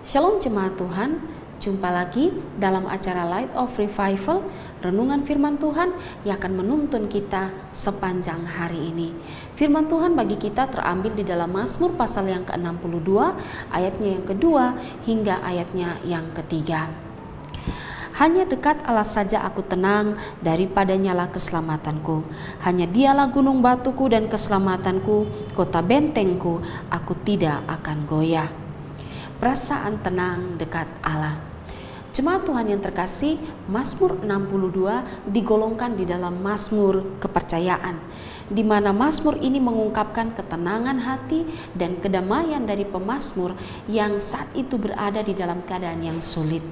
Shalom jemaat Tuhan, jumpa lagi dalam acara Light of Revival, renungan firman Tuhan yang akan menuntun kita sepanjang hari ini. Firman Tuhan bagi kita terambil di dalam Mazmur pasal yang ke-62, ayatnya yang kedua hingga ayatnya yang ketiga. Hanya dekat Allah saja aku tenang, daripadanya lah keselamatanku. Hanya dialah gunung batuku dan keselamatanku, kota bentengku, aku tidak akan goyah. Perasaan tenang dekat Allah. Jemaat Tuhan yang terkasih, Mazmur 62 digolongkan di dalam Mazmur kepercayaan, di mana Mazmur ini mengungkapkan ketenangan hati dan kedamaian dari pemazmur yang saat itu berada di dalam keadaan yang sulit.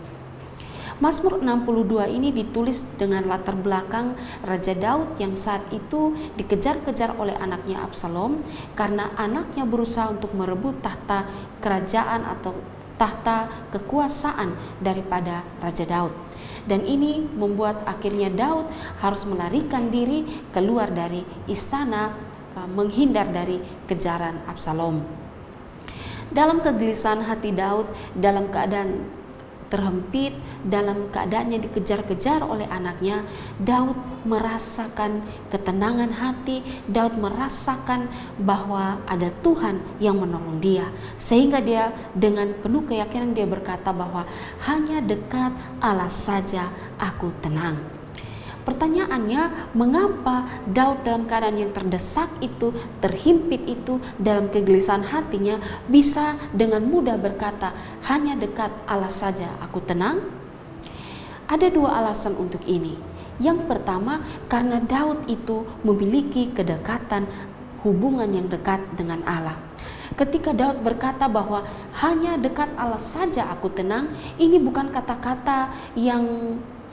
Mazmur 62 ini ditulis dengan latar belakang Raja Daud yang saat itu dikejar-kejar oleh anaknya Absalom karena anaknya berusaha untuk merebut tahta kerajaan atau tahta kekuasaan daripada Raja Daud. Dan ini membuat akhirnya Daud harus melarikan diri keluar dari istana, menghindar dari kejaran Absalom. Dalam kegelisahan hati Daud, dalam keadaan terhempit, dalam keadaannya dikejar-kejar oleh anaknya, Daud merasakan ketenangan hati. Daud merasakan bahwa ada Tuhan yang menolong dia, sehingga dia dengan penuh keyakinan dia berkata bahwa hanya dekat Allah saja aku tenang. Pertanyaannya, mengapa Daud dalam keadaan yang terdesak itu, terhimpit itu, dalam kegelisahan hatinya bisa dengan mudah berkata, hanya dekat Allah saja aku tenang? Ada dua alasan untuk ini. Yang pertama, karena Daud itu memiliki kedekatan, hubungan yang dekat dengan Allah. Ketika Daud berkata bahwa hanya dekat Allah saja aku tenang, ini bukan kata-kata yang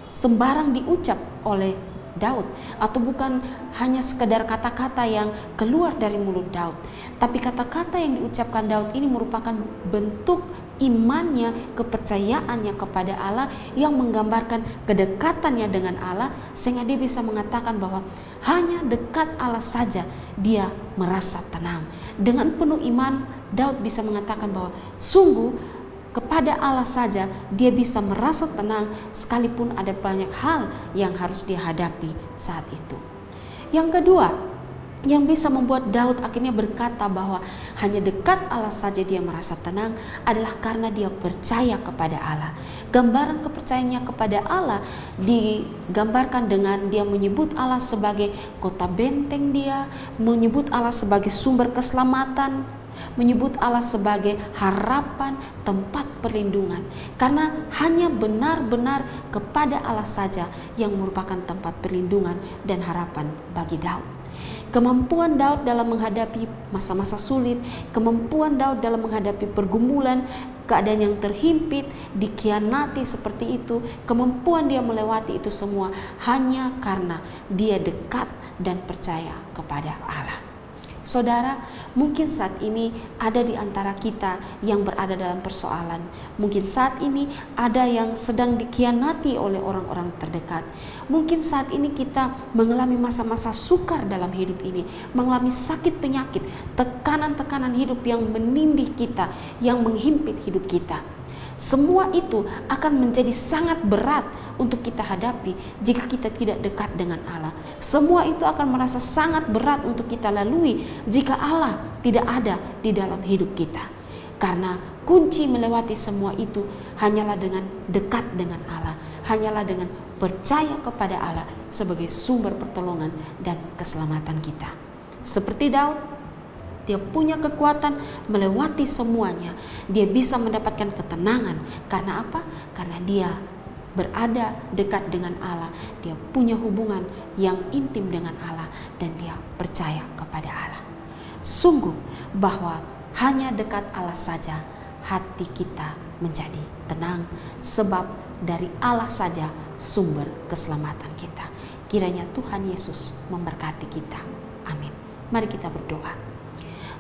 sembarang diucap oleh Daud, atau bukan hanya sekedar kata-kata yang keluar dari mulut Daud, tapi kata-kata yang diucapkan Daud ini merupakan bentuk imannya, kepercayaannya kepada Allah yang menggambarkan kedekatannya dengan Allah, sehingga dia bisa mengatakan bahwa hanya dekat Allah saja dia merasa tenang. Dengan penuh iman Daud bisa mengatakan bahwa sungguh kepada Allah saja dia bisa merasa tenang sekalipun ada banyak hal yang harus dihadapi saat itu. Yang kedua, yang bisa membuat Daud akhirnya berkata bahwa hanya dekat Allah saja dia merasa tenang adalah karena dia percaya kepada Allah. Gambaran kepercayaannya kepada Allah digambarkan dengan dia menyebut Allah sebagai kota benteng dia, menyebut Allah sebagai sumber keselamatan, menyebut Allah sebagai harapan, tempat perlindungan, karena hanya benar-benar kepada Allah saja yang merupakan tempat perlindungan dan harapan bagi Daud. Kemampuan Daud dalam menghadapi masa-masa sulit, kemampuan Daud dalam menghadapi pergumulan, keadaan yang terhimpit, dikhianati seperti itu, kemampuan dia melewati itu semua hanya karena dia dekat dan percaya kepada Allah. Saudara, mungkin saat ini ada di antara kita yang berada dalam persoalan. Mungkin saat ini ada yang sedang dikhianati oleh orang-orang terdekat. Mungkin saat ini kita mengalami masa-masa sukar dalam hidup ini, mengalami sakit penyakit, tekanan-tekanan hidup yang menindih kita, yang menghimpit hidup kita. Semua itu akan menjadi sangat berat untuk kita hadapi jika kita tidak dekat dengan Allah. Semua itu akan merasa sangat berat untuk kita lalui jika Allah tidak ada di dalam hidup kita. Karena kunci melewati semua itu hanyalah dengan dekat dengan Allah, hanyalah dengan percaya kepada Allah sebagai sumber pertolongan dan keselamatan kita. Seperti Daud, dia punya kekuatan melewati semuanya. Dia bisa mendapatkan ketenangan. Karena apa? Karena dia berada dekat dengan Allah. Dia punya hubungan yang intim dengan Allah dan dia percaya kepada Allah. Sungguh bahwa hanya dekat Allah saja hati kita menjadi tenang, sebab dari Allah saja sumber keselamatan kita. Kiranya Tuhan Yesus memberkati kita. Amin. Mari kita berdoa.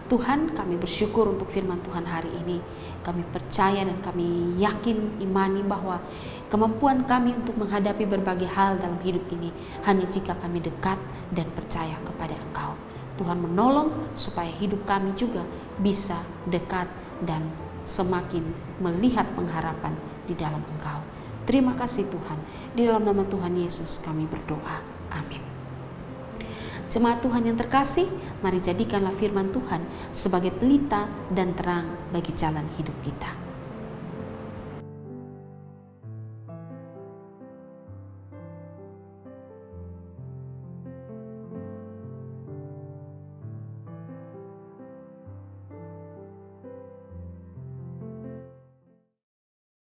Tuhan, kami bersyukur untuk firman Tuhan hari ini. Kami percaya dan kami yakin, imani bahwa kemampuan kami untuk menghadapi berbagai hal dalam hidup ini hanya jika kami dekat dan percaya kepada Engkau. Tuhan menolong supaya hidup kami juga bisa dekat dan semakin melihat pengharapan di dalam Engkau. Terima kasih Tuhan. Di dalam nama Tuhan Yesus kami berdoa. Amin. Jemaat Tuhan yang terkasih, mari jadikanlah firman Tuhan sebagai pelita dan terang bagi jalan hidup kita.